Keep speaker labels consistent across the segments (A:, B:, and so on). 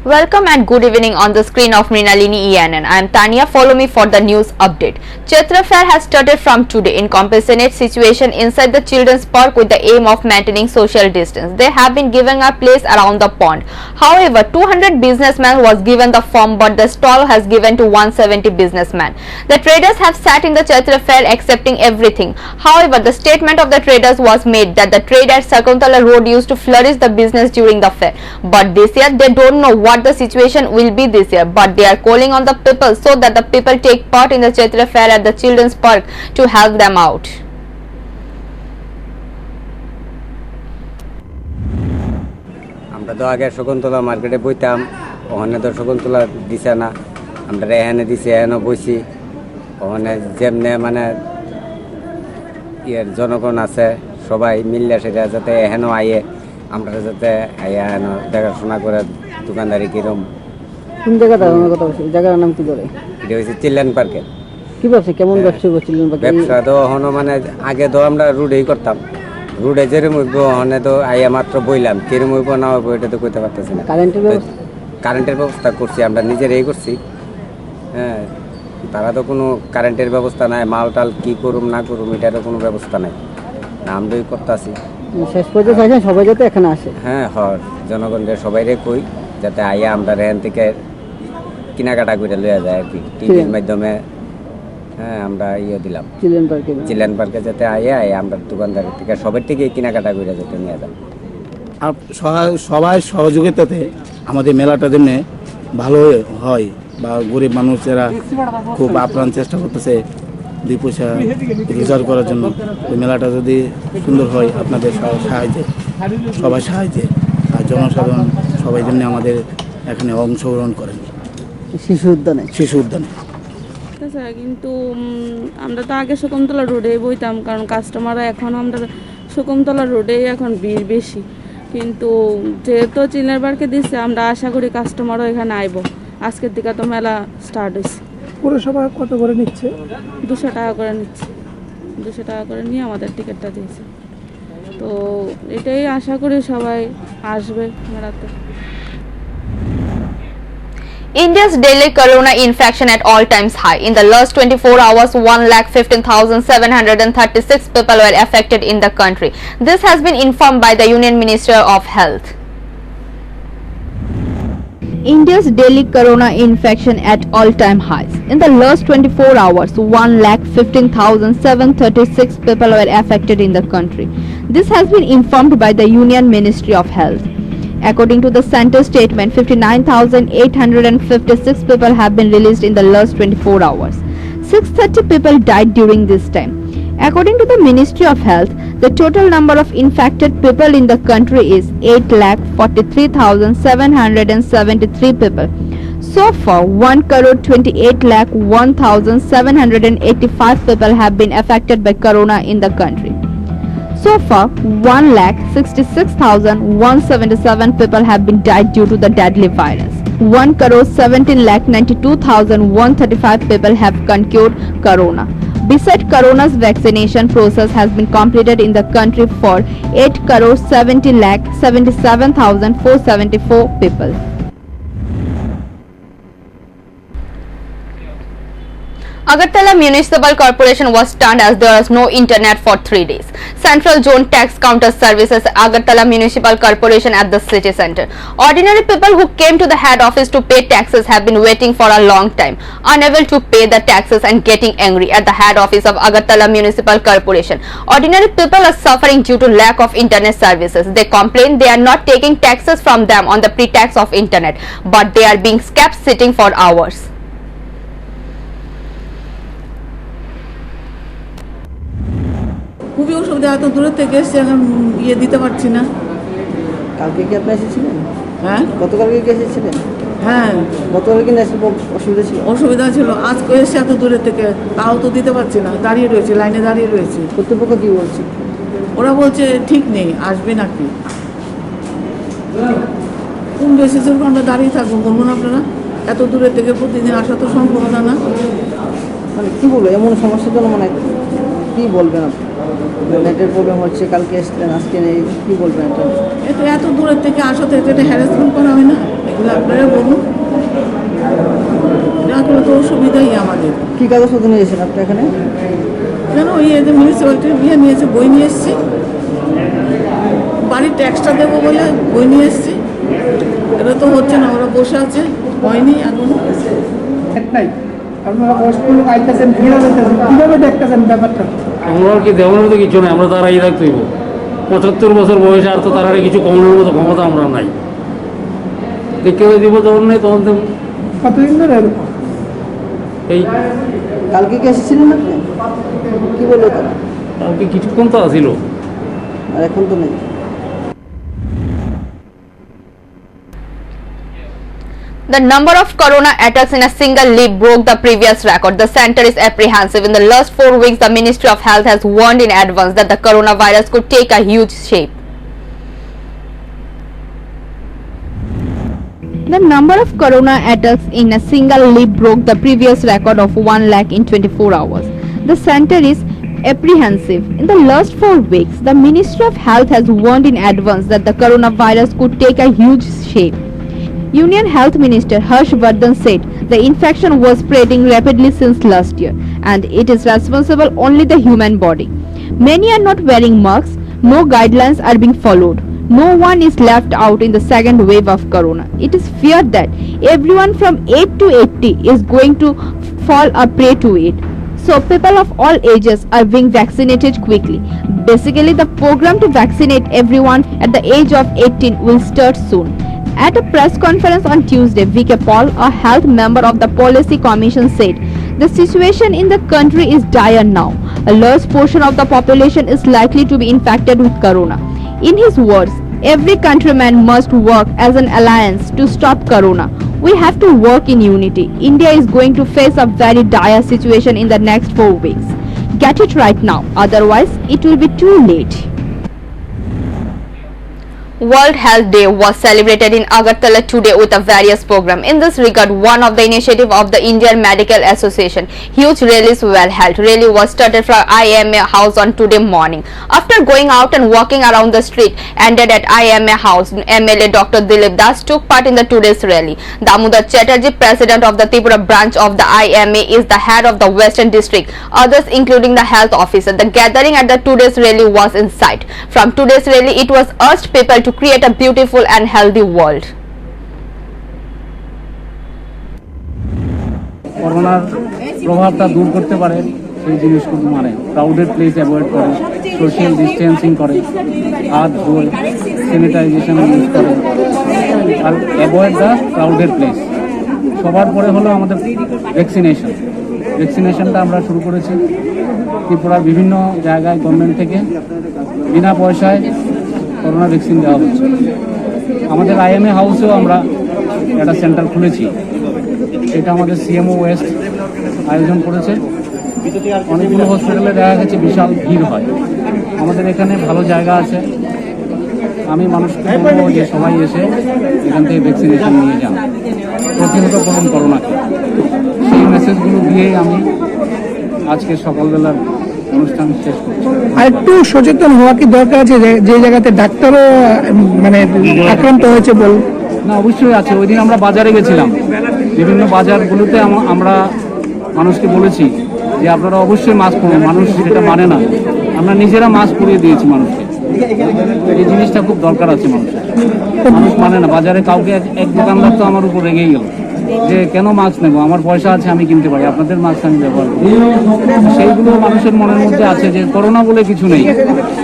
A: Welcome and good evening on the screen of Mrinalini ENN. I am Tania. Follow me for the news update. Chaitra Fair has started from today in compassionate situation inside the children's park with the aim of maintaining social distance. They have been given a place around the pond. However, 200 businessmen was given the form, but the stall has given to 170 businessmen. The traders have sat in the Chaitra Fair accepting everything. However, the statement of the traders was made that the trade at Sakuntala Road used to flourish the business during the fair. But this year they don't know what the situation will be this year, but they are calling on the people so that the people take part in the Chaitra Fair at the children's park to help them out.
B: আমরা তো আগে শকুন্তলা মার্কেটে বইতাম, ওখানে তো শকুন্তলা দিছে না, আমরা এখানে দিছি, এখানে বইছি। ওখানে যেমনে মানে জনগণ আছে সবাই মিললে সেটা যাতে এখানেও আইয়ে, আমরা যাতে আইয়া এখানে দেখাশোনা করে দোকানদারি কিরম।
C: কোন জায়গাটা কথা বলছি, জায়গার নাম কি ধরে?
B: এটা হচ্ছে চিলড্রেন পার্কে।
C: কি ব্যবসা, কেমন ব্যবসা করছিলেন?
B: ব্যবসা তো এখনো মানে আগে তো আমরা রুডেই করতাম, রুডে যেরকম হইব ওখানে তো আইয়া মাত্র বইলাম, কিরম হইব না হইব এটা তো কইতে পারতেছি না। কারেন্টের ব্যবস্থা করছি, আমরা নিজেরাই করছি। হ্যাঁ, তারা তো কোনো কারেন্টের ব্যবস্থা নাই, মাল টাল কী করুম না করুম এটারও কোনো ব্যবস্থা নাই, আমরাই করতেছি।
C: শেষ পর্যন্ত চাইছেন সবাই যাতে এখানে আসে।
B: হ্যাঁ জনগণের সবাইরে কই যাতে আইয়া আমরা এখান থেকে কেনাকাটা করে লইয়া যায় আর কি, টিভির মাধ্যমে। হ্যাঁ, আমরা দিলাম চিলড্রেন পার্কে যাতে আইয়া আমরা দোকানদারের থেকে সবার থেকে কেনাকাটা করে যাতে নিয়ে যাই।
D: আর সবাই সহযোগিতাতে আমাদের মেলাটা যেমনি ভালো হয়, বা গরিব মানুষেরা খুব আপ্রাণ চেষ্টা করতেছে 2 পয়সা রোজগার করার জন্য, ওই মেলাটা যদি সুন্দর হয় আপনাদের সাহায্যে, সবাই সাহায্যে আর জনসাধারণ সবাই জন্য আমাদের এখানে অংশগ্রহণ করেন শিশু উদ্যানে।
E: কিন্তু আমরা তো আগে শকুন্তলা রোডে বইতাম, কারণ কাস্টমাররা এখন আমরা শকুন্তলা রোডেই এখন ভিড় বেশি। কিন্তু যেহেতু চিলড্রেন পার্কে দিচ্ছে, আমরা আশা করি কাস্টমারও এখানে আইব। আজকের দিকে তো মেলা স্টার্ট হয়েছে।
C: পুরসভা কত করে নিচ্ছে?
E: 200 টাকা করে নিচ্ছে, 200 টাকা করে নিয়ে আমাদের টিকিটটা দিয়েছে। তো এটাই আশা করি সবাই আসবে মেলাতে।
A: India's daily corona infection at all times high. In the last 24 hours, 1,15,736 people were affected in the country. This has been informed by the Union Minister of Health. India's daily corona infection at all-time highs. In the last 24 hours, 1,15,736 people were affected in the country. This has been informed by the Union Ministry of Health. According to the center statement, 59,856 people have been released in the last 24 hours. 630 people died during this time. According to the Ministry of Health, the total number of infected people in the country is 8,43,773 people. So far, 1,28,01,785 people have been affected by corona in the country. So far, 1,66,177 people have been died due to the deadly virus. 1,17,92,135 people have conquered corona. Besides, corona's vaccination process has been completed in the country for 8,70,77,474 people. Agartala Municipal Corporation was stunned as there was no internet for 3 days. Central Zone Tax Counter Services Agartala Municipal Corporation at the city center. Ordinary people who came to the head office to pay taxes have been waiting for a long time, unable to pay the taxes and getting angry at the head office of Agartala Municipal Corporation. Ordinary people are suffering due to lack of internet services. They complain they are not taking taxes from them on the pretext of internet, but they are being kept sitting for hours.
F: খুবই অসুবিধা, এত দূরের থেকে এসে এখন দিতে পারছি না।
C: কালকে কি আপনি এসেছিলেন?
F: হ্যাঁ,
C: গতকালকে কি এসেছিলেন?
F: হ্যাঁ,
C: গতকালকে অসুবিধা ছিল?
F: অসুবিধা ছিল, আজকে এসে এত দূরের থেকে, তাও তো দিতে পারছি না, দাঁড়িয়ে রয়েছে, লাইনে দাঁড়িয়ে রয়েছে।
C: কর্তৃপক্ষ কি বলছে?
F: ওরা বলছে ঠিক নেই, আসবে নাকি। কোন বেশি জোর আমরা দাঁড়িয়ে থাকবো বলুন আপনারা? এত দূরের থেকে প্রতিদিন আসা তো সম্ভব না।
C: মানে কি বলবো, এমন সমস্যার জন্য মানে কি বলবেন আপনি? নেটের প্রবলেম হচ্ছে, কালকে এসেছিলেন আজকে নেই, কি বলবেন এটা?
F: এত দূরের থেকে আসা তো এটা হ্যারাসমেন্ট করা হয় না? তাহলে আপনারা বলুন, না করলে তো অসুবিধাই আমাদের।
C: কি কাগজপত্র নিয়ে এসেছেন আপনি এখানে?
F: কেন ওই যে মিউনিসিপ্যালিটির নিয়ে এসে বই নিয়ে এসেছি, বাড়ির ট্যাক্সটা দেবো বলে বই নিয়ে এসেছি। এটা তো হচ্ছে না, ওরা বসে আছে, হয়নি এখনো।
G: একটাই আপনারা বয়স্ক লোক আইতেছেন, কিভাবে দেখতেছেন ব্যাপারটা?
H: আমরা কি দেওয়ার তো কিছু নাই, আমরা তারাই রাখতে হইব। 75 বছর বয়সে আর তো তারা কিছু কমানোর মতো ক্ষমতা আমরা নাই। দেখে দিব যখন নেই তখন দেব।
G: কতদিন ধরে এরকম?
H: এই
C: কালকে কি এসেছিলেন আপনি? কি বললো তারা?
H: কালকে কিছুক্ষণ তো আসিল।
C: আর এখন তো নেই।
A: The number of corona attacks in a single leap broke the previous record. The center is apprehensive. In the last 4 weeks, the Ministry of Health has warned in advance that the coronavirus could take a huge shape. The number of corona attacks in a single leap broke the previous record of 1 lakh in 24 hours. The center is apprehensive. In the last 4 weeks, the Ministry of Health has warned in advance that the coronavirus could take a huge shape. Union Health Minister Harsh Vardhan said the infection was spreading rapidly since last year and it is responsible only the human body. Many are not wearing masks, no guidelines are being followed. No one is left out in the second wave of corona. It is feared that everyone from 8 to 80 is going to fall a prey to it. So people of all ages are being vaccinated quickly. Basically, the program to vaccinate everyone at the age of 18 will start soon. At a press conference on Tuesday, V.K. Paul, a health member of the Policy Commission, said the situation in the country is dire now. A large portion of the population is likely to be infected with corona. In his words, every countryman must work as an alliance to stop corona. We have to work in unity. India is going to face a very dire situation in the next 4 weeks. Get it right now, otherwise it will be too late. World Health Day was celebrated in Agartala today with a various program. In this regard, one of the initiative of the Indian Medical Association, huge rallies were held. Rally was started from IMA House on today morning. After going out and walking around the street, ended at IMA House. MLA Dr. Dilip Das took part in the today's rally. Damodar Chatterjee, president of the Tripura branch of the IMA, is the head of the Western District. Others, including the health officer. The gathering at the today's rally was in sight. From today's rally, it was urged people to create a beautiful and healthy world.
H: করোনার প্রভাবটা দূর করতে পারে সেই জিনিসগুলো মানে crowded place avoid করে, social distancing করে, হাত ধোয়, স্যানিটাইজেশন ইউজ করে আর অ্যাভয়েড দ্য ক্রাউডেড প্লেস। সবার পরে হলো আমাদের ভ্যাকসিনেশনটা আমরা শুরু করেছি ত্রিপুরার বিভিন্ন জায়গায় গভর্নমেন্ট থেকে বিনা পয়সায় করোনা ভ্যাকসিন দেওয়া হচ্ছে। আমাদের IMA হাউসেও আমরা একটা সেন্টার খুলেছি, এটা আমাদের CMO ওয়েস্ট আয়োজন করেছে। অনেকগুলো হসপিটালে দেখা গেছে বিশাল ভিড় হয়, আমাদের এখানে ভালো জায়গা আছে। আমি মানুষকে বলবো যে সবাই এসে এখান থেকে ভ্যাকসিনেশন নিয়ে যান, প্রতিহত করুন করোনাকে। সেই মেসেজগুলো দিয়েই আমি আজকে সকালবেলার অনুষ্ঠান শেষ করছি।
G: আর একটু সচেতন হওয়া কি দরকার আছে, যে জায়গাতে ডাক্তারও মানে আক্রান্ত হয়েছে বল?
H: না, অবশ্যই আছে। ওই দিন আমরা বাজারে গেছিলাম, বিভিন্ন বাজারগুলোতে আমরা মানুষকে বলেছি যে আপনারা অবশ্যই মাস্ক পরুন। মানুষ এটা মানে না, আমরা নিজেরা মাস্ক পরিয়ে দিয়েছি মানুষকে। এই জিনিসটা খুব দরকার আছে মানুষের। মানুষ মানে না। বাজারে কাউকে এক দোকানদার তো আমার উপর রেগেই গেল যে কেন মাস্ক নেবো, আমার পয়সা আছে আমি কিনতে পারি, আপনাদের মাস্ক আমি ব্যবহার করি। সেইগুলো মানুষের মনের মধ্যে আছে যে করোনা বলে কিছু নেই,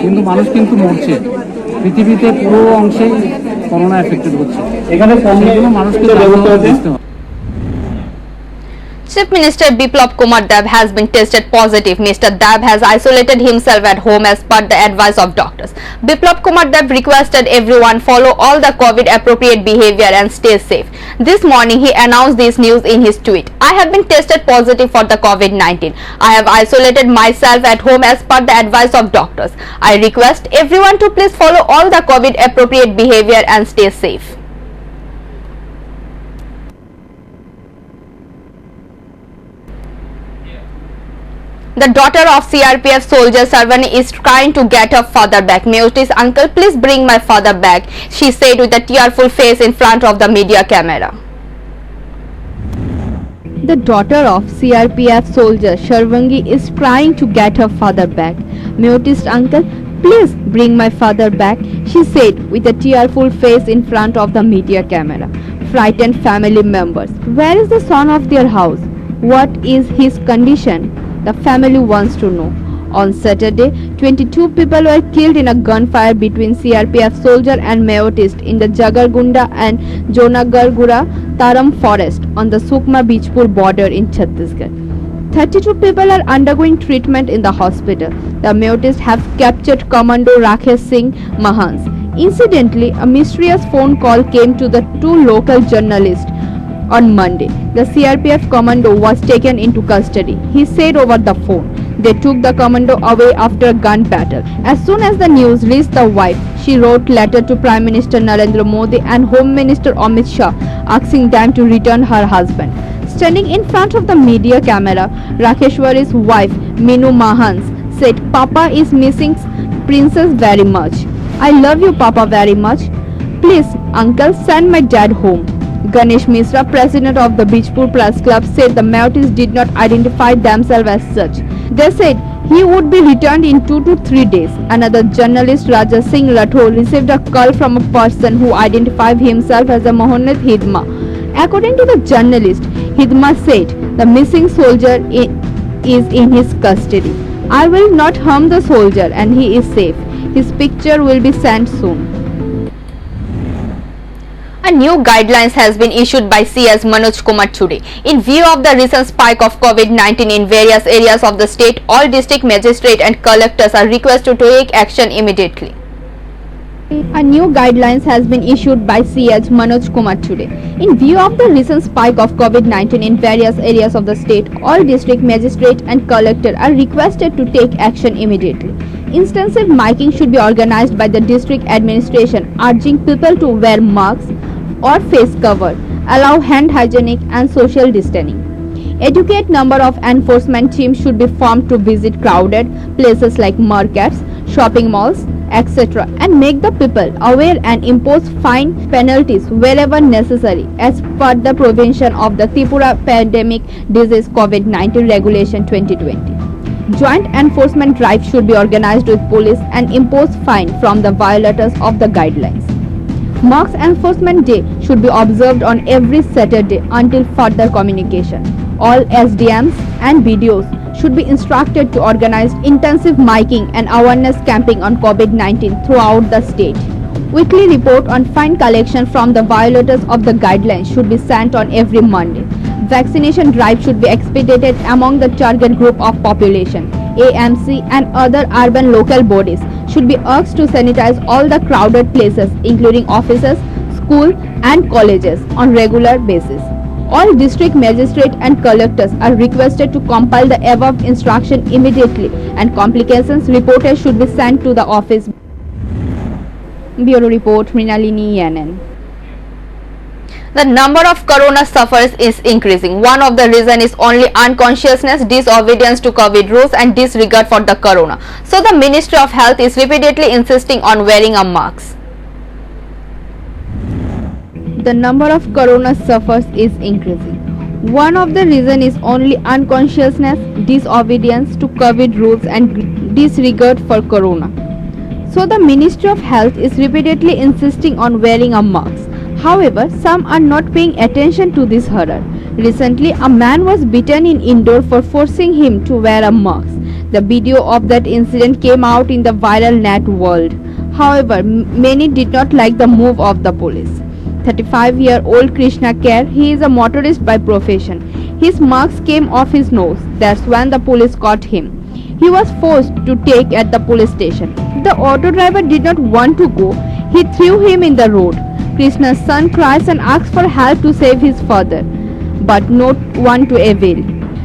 H: কিন্তু মানুষ কিন্তু মরছে। পৃথিবীতে পুরো অংশেই করোনা এফেক্টেড হচ্ছে, এখানে মানুষকে বুঝতে হবে।
A: Chief Minister Biplab Kumar Deb has been tested positive. Mr. Deb has isolated himself at home as per the advice of doctors. Biplab Kumar Deb requested everyone follow all the COVID appropriate behavior and stay safe. This morning he announced this news in his tweet. I have been tested positive for the COVID-19. I have isolated myself at home as per the advice of doctors. I request everyone to please follow all the COVID appropriate behavior and stay safe. The daughter of CRPF soldier Sarvani is trying to get her father back. Myoti's uncle, please bring my father back, she said with a tearful face in front of the media camera. The daughter of CRPF soldier Sarvangi is trying to get her father back. Myoti's uncle, please bring my father back, she said with a tearful face in front of the media camera. Frightened family members, where is the son of their house? What is his condition? The family wants to know. On Saturday, 22 people were killed in a gunfire between CRPF soldier and Mayotist in the Jagargunda and Jonagargura Taram forest on the Sukma Bijpur border in Chhattisgarh. 32 people are undergoing treatment in the hospital. The Mayotists have captured Commando Rakesh Singh Mahans. Incidentally, a mysterious phone call came to the two local journalists on Monday. The CRPF commando was taken into custody. He said over the phone. They took the commando away after a gun battle. As soon as the news reached the wife, she wrote letter to Prime Minister Narendra Modi and Home Minister Amit Shah asking them to return her husband. Standing in front of the media camera, Rakeshwari's wife Minu Mahans said, "Papa is missing Princess very much. I love you, Papa, very much. Please, uncle, send my dad home." Ganesh Misra, president of the Bijpur Press Club, said the Mayotis did not identify themselves as such. They said he would be returned in 2 to 3 days. Another journalist, Raja Singh Rathore, received a call from a person who identified himself as a Mohannet Hidma. According to the journalist, Hidma said the missing soldier is in his custody. "I will not harm the soldier and he is safe. His picture will be sent soon." A new guidelines has been issued by CS Manoj Kumar today. In view of the recent spike of COVID-19 in various areas of the state, all district magistrates and collectors are requested to take action immediately. A new guidelines has been issued by CS Manoj Kumar today. In view of the recent spike of COVID-19 in various areas of the state, all district magistrates and collectors are requested to take action immediately. Intensive miking should be organized by the district administration, urging people to wear masks or face cover, allow hand hygienic and social distancing. Educate number of enforcement teams should be formed to visit crowded places like markets, shopping malls, etc. and make the people aware and impose fine penalties wherever necessary as per the prevention of the Tripura Pandemic Disease COVID-19 Regulation 2020. Joint enforcement drive should be organized with police and impose fine from the violators of the guidelines. Mask Enforcement Day should be observed on every Saturday until further communication. All SDMs and BDOs should be instructed to organize intensive miking and awareness camping on COVID-19 throughout the state. Weekly report on fine collection from the violators of the guidelines should be sent on every Monday. Vaccination drive should be expedited among the target group of population. AMC and other urban local bodies should be urged to sanitize all the crowded places including offices, schools and colleges on regular basis. All district magistrates and collectors are requested to compile the above instruction immediately and complications reported should be sent to the office. Bureau Report, Mrinalini ENN. The number of corona sufferers is increasing. One of the reasons is only unconsciousness, disobedience to COVID rules and disregard for the corona. So the Ministry of Health is repeatedly insisting on wearing a mask. The number of corona sufferers is increasing. One of the reasons is only unconsciousness, disobedience to COVID rules and disregard for corona. So the Ministry of Health is repeatedly insisting on wearing a mask. However, some are not paying attention to this horror. Recently, a man was beaten in Indore for forcing him to wear a mask. The video of that incident came out in the viral net world. However, many did not like the move of the police. 35-year-old Krishna Kher, he is a motorist by profession. His mask came off his nose. That's when the police caught him. He was forced to take at the police station. The auto driver did not want to go. He threw him in the road. Krishna's son cries and asks for help to save his father, but no one to avail.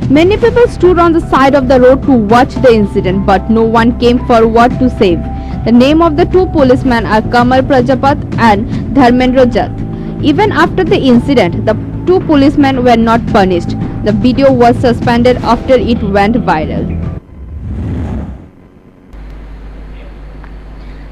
A: Many people stood on the side of the road to watch the incident, but no one came forward to save. The name of the two policemen are Kamal Prajapat and Dharmendra Jat. Even after the incident, the two policemen were not punished. The video was suspended after it went viral.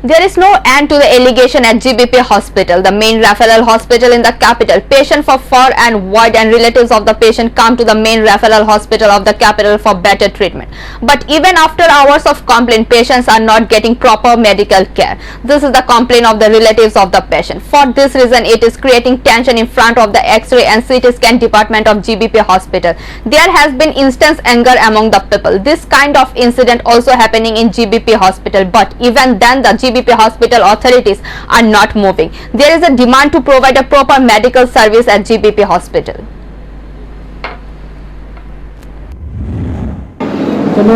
A: There is no end to the allegation at GBP Hospital, the main referral hospital in the capital. Patients from far and wide and relatives of the patient come to the main referral hospital of the capital for better treatment. But even after hours of complaint, patients are not getting proper medical care. This is the complaint of the relatives of the patient. For this reason, it is creating tension in front of the X-ray and CT scan department of GBP Hospital. There has been instant anger among the people. This kind of incident also happening in GBP Hospital, but even then the GBP Hospital authorities are not moving. There is a demand to provide a proper medical service at GBP Hospital.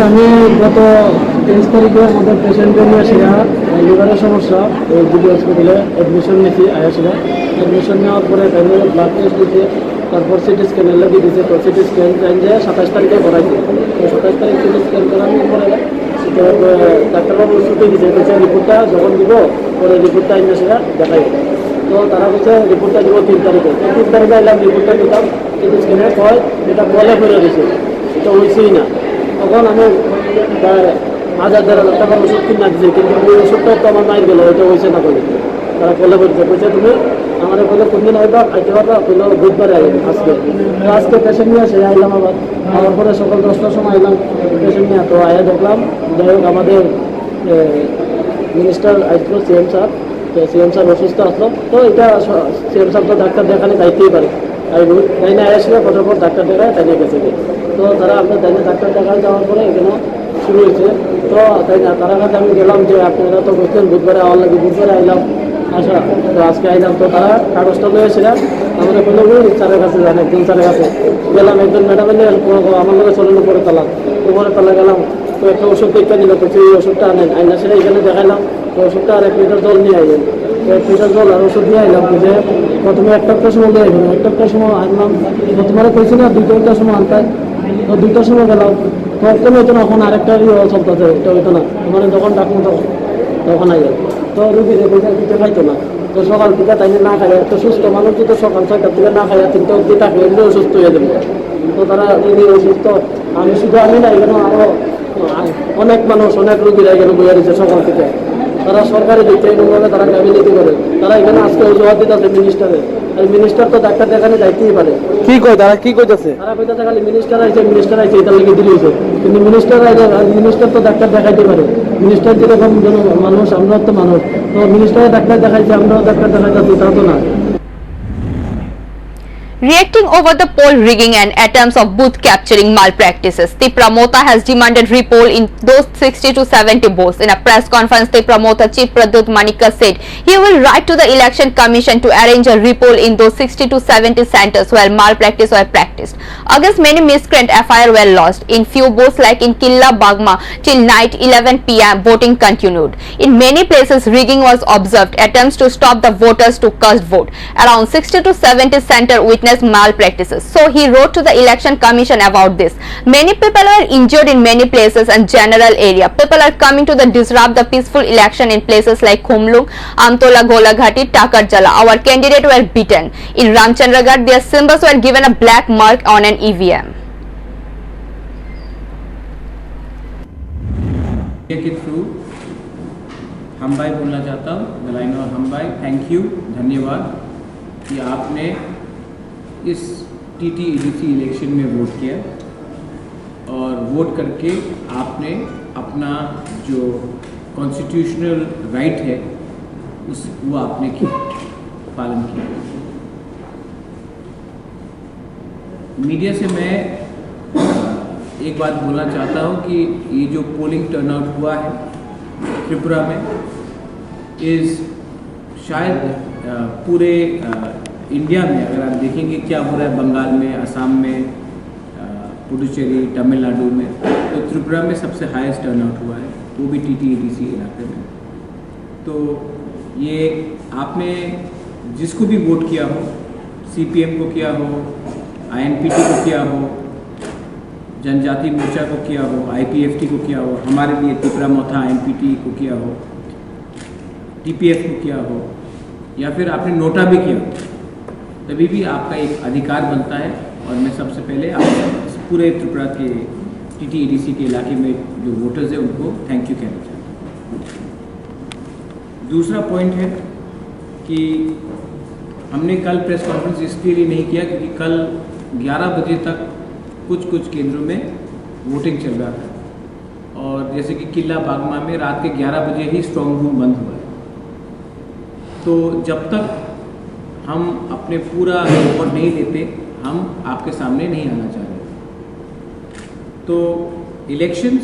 I: আমি গত 23 তারিখে আমাদের পেশেন্টদের নিয়ে আসিরা লিভারের সমস্যা GB হসপিটালে admission নিয়েছি আয়াসিরা অ্যাডমিশন নেওয়ার পরে তাদের ব্লাড টেস্ট দিতে তারপর সিটি স্ক্যানের লাগিয়ে দিয়েছে তো সিটি স্ক্যান যে 27 তারিখে করাইছে তো 27 তারিখ সিটি স্ক্যান করানোর পরে ডাক্তারবাবু ছুটি দিয়েছে বলছে রিপোর্টটা যখন দিব পরে রিপোর্টটা আইনাসিরা দেখাই তো তারা বলছে রিপোর্টটা দিব 3 তারিখে 3 তারিখে এলাম রিপোর্টটা দিতাম সিটি স্ক্যানে কয় এটা বলে ফেলে দিয়েছে এটা হয়েছেই না তখন আমি প্রায় 1000-1500 টাকার ওষুধ কিনে দিয়েছি কিন্তু ওই ওষুধটাও তো আমার মাইর গেল ওইটা হয়েছে না বলে তারা বলে বলছে বলছে তুমি আমাদের বলে কোনদিন আইবা আইতে পারবা বললো বুধবারে আইলাম আজকে পেশেন্ট নিয়ে আসে আইলাম আবার আমার পরে সকাল 10টার সময় আইলাম পেশেন্ট নিয়ে তো আয়া দেখলাম যাই হোক আমাদের মিনিস্টার আসলো সিএম স্যার তো সিএম স্যার অসুস্থ আসলো তো এটা সিএম স্যার তো ডাক্তার দেখালে যাইতেই পারে তাই না আসলে কটার পর ডাক্তার দেখায় তাই নিয়ে গেছে তো তারা আপনার তাই ডাক্তার দেখায় যাওয়ার পরে এখানে শুরু হয়েছে তো তাই না তারা কাছে আমি গেলাম যে আপনারা তো বলছেন বুধবারে আওয়ার লাগে বুধবারে আইলাম আচ্ছা তো আজকে আইলাম তো তারা কাগজটা নিয়ে এসেছিলাম আমাদের কোনো স্যারের কাছে যান একজন স্যারের কাছে গেলাম একজন ম্যাডামের নিয়ে আমার লোকের চলেন উপরে তলা গেলাম তো একটা ওষুধ দেখতে নিল তো সেই ওষুধটা আনেন আইনা সেটা এখানে দেখাইলাম তো ওষুধটা আর 1 লিটার জল নিয়ে আইলেন 1 লিটার জল আর ওষুধ নিয়ে আইলাম যে প্রথমে একটার সময় দিয়ে আইলাম একটার সময় আনলাম তোমার কইছি না 2টার সময় আনতে তো 2টার সময় গেলাম তো একদম হইতো না এখন আরেকটা চলতেছে এটা হইতো না মানে যখন ডাকবো তখন আইলাম তো রুগী কিছু খাইতো না তো সকাল থেকে তাই না খাই একটা সুস্থ মানুষ তো সকাল 6টার থেকে না খাই 3টা অব্দি থাকে এমনি অসুস্থ হয়ে যাবে তো তারা রুগী অসুস্থ আমি শুধু আমি না এখানে আরও অনেক মানুষ অনেক রুগীরা এখানে বইয়া দিচ্ছে সকাল থেকে তারা সরকারি দিচ্ছে এরকমভাবে তারা ক্যাবিনেটি করে তারা এখানে আজকে অজুহাত দিতেছে মিনিস্টারের আর মিনিস্টার তো ডাক্তার দেখানে যাইতেই পারে
C: কি কয় তারা কি কইতাছে
I: তারা কইতাছে খালি মিনিস্টার আইছে এটা লিখে দিলে হয়েছে কিন্তু মিনিস্টার তো ডাক্তার দেখাইতে পারে মিনিস্টার যেরকম মানুষ আমরাও তো মানুষ তো মিনিস্টারে ডাক্তার দেখাইছে আমরাও ডাক্তার দেখাইতেছি তা তো না
A: Reacting over the poll rigging and attempts of booth capturing malpractices, the promoter has demanded repoll in those 60 to 70 booths. In a press conference, the promoter Chief Pradyut Manika said he will write to the Election Commission to arrange a repoll in those 60 to 70 centers where malpractice were practiced. Against many miscreant FIR were lost. In few booths like in Killa Bagma till night 11 p.m. voting continued. In many places rigging was observed. Attempts to stop the voters to cast vote. Around 60 to 70 center witnessed malpractices. So he wrote to the Election Commission about this. Many people were injured in many places and general area. People are coming to disrupt the peaceful election in places like Khumlung, Amtola, Golaghati, Takarjala. Our candidate were beaten. In Ramchandragarh, their symbols were given a black mark on an EVM.
J: के through हम भाई बोलना चाहता हूँ गलाइन और हम भाई thank you धन्यवाद कि आपने इस TT-EDC इलेक्शन में वोट किया और वोट करके आपने अपना जो कॉन्स्टिट्यूशनल राइट है वो आपने पालन किया। मीडिया से मैं एक बात बोलना चाहता हूँ कि ये जो पोलिंग टर्नआउट हुआ है त्रिपुरा में इस शायद पूरे इंडिया में अगर आप देखेंगे क्या हो रहा है बंगाल में, असम में, पुडुचेरी, तमिलनाडु में, तो त्रिपुरा में सबसे हाईएस्ट टर्नआउट हुआ है, वो भी TT-EDC इलाके में। तो ये आपने जिसको भी वोट किया हो, CPM को किया हो, INPT को किया हो, जनजाति मोर्चा को किया हो, IPFT को किया हो, हमारे लिए त्रिपुरा मोथा INPT को किया हो, TPF को किया हो, या फिर आपने नोटा भी किया हो, तभी भी आपका एक अधिकार बनता है। और मैं सबसे पहले आप पूरे त्रिपुरा के TT-EDC के इलाके में जो वोटर्स हैं उनको थैंक यू कहना चाहता हूँ। दूसरा पॉइंट है कि हमने कल प्रेस कॉन्फ्रेंस इसके लिए नहीं किया क्योंकि कल 11 बजे तक कुछ केंद्रों में वोटिंग चल रहा था और जैसे कि किला बागमा में रात के 11 बजे ही स्ट्रॉन्ग रूम बंद हुआ है। तो जब तक हम अपने पूरा रिपोर्ट नहीं देते हम आपके सामने नहीं आना चाह रहे। तो इलेक्शंस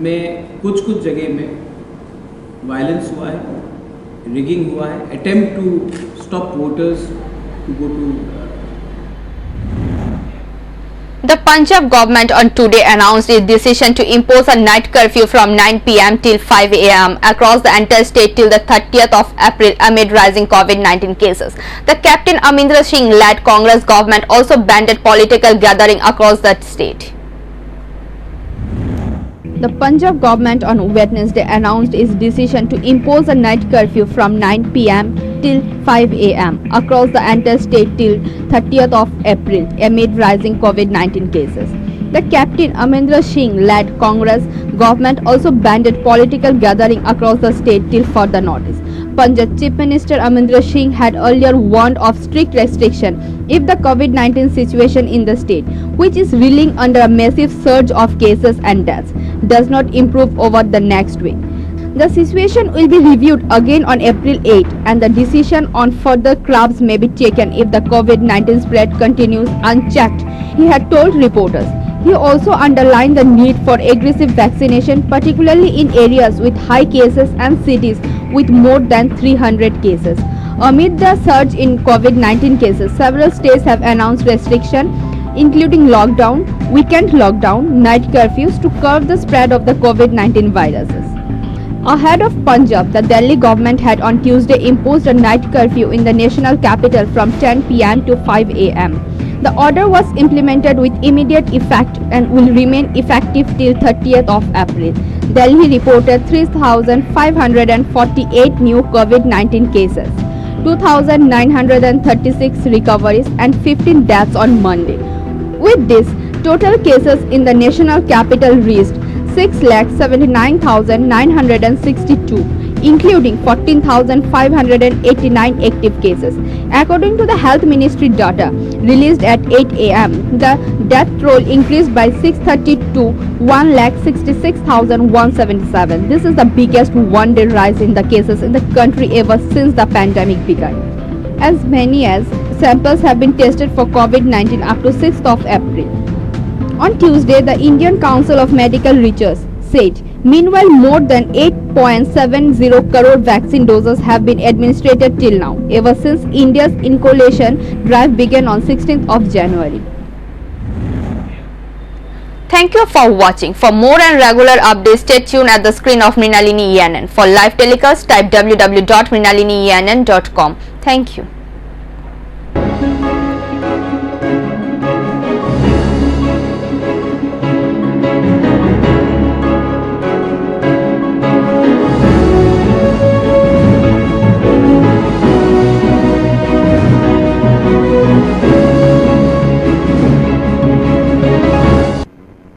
J: में कुछ जगह में वायलेंस हुआ है, रिगिंग हुआ है, attempt to stop voters to go to.
A: The Punjab government on today announced its decision to impose a night curfew from 9 p.m. till 5 a.m. across the entire state till the 30th of April amid rising COVID-19 cases. The Captain Amrinder Singh-led Congress government also banned political gathering across the state. The Punjab government on Wednesday announced its decision to impose a night curfew from 9 p.m. till 5 a.m. across the entire state till 30th of April amid rising COVID-19 cases. The Captain Amrinder Singh-led Congress government also banned political gathering across the state till further notice. Punjab Chief Minister Amrinder Singh had earlier warned of strict restriction if the COVID-19 situation in the state, which is reeling under a massive surge of cases and deaths, does not improve over the next week. The situation will be reviewed again on April 8 and the decision on further curbs may be taken if the COVID-19 spread continues unchecked, he had told reporters. He also underlined the need for aggressive vaccination, particularly in areas with high cases and cities with more than 300 cases. Amid the surge in COVID-19 cases, several states have announced restrictions including lockdown, weekend lockdown, night curfews to curb the spread of the COVID-19 viruses. Ahead of Punjab, the Delhi government had on Tuesday imposed a night curfew in the national capital from 10 p.m. to 5 a.m. The order was implemented with immediate effect and will remain effective till 30th of April. Delhi reported 3,548 new COVID-19 cases, 2,936 recoveries and 15 deaths on Monday. With this, total cases in the national capital reached 6,79,962, including 14,589 active cases. According to the Health Ministry data released at 8 a.m., the death toll increased by 630 to 1,66,177. This is the biggest one-day rise in the cases in the country ever since the pandemic began. As many as samples have been tested for COVID-19 up to 6th of April. On Tuesday, the Indian Council of Medical Research said, meanwhile, more than 8.70 crore vaccine doses have been administered till now, ever since India's inoculation drive began on 16th of January. Thank you for watching. For more and regular updates, stay tuned at the screen of Mrinalini ENN. For live telecast, type www.mrinalinienn.com. Thank you.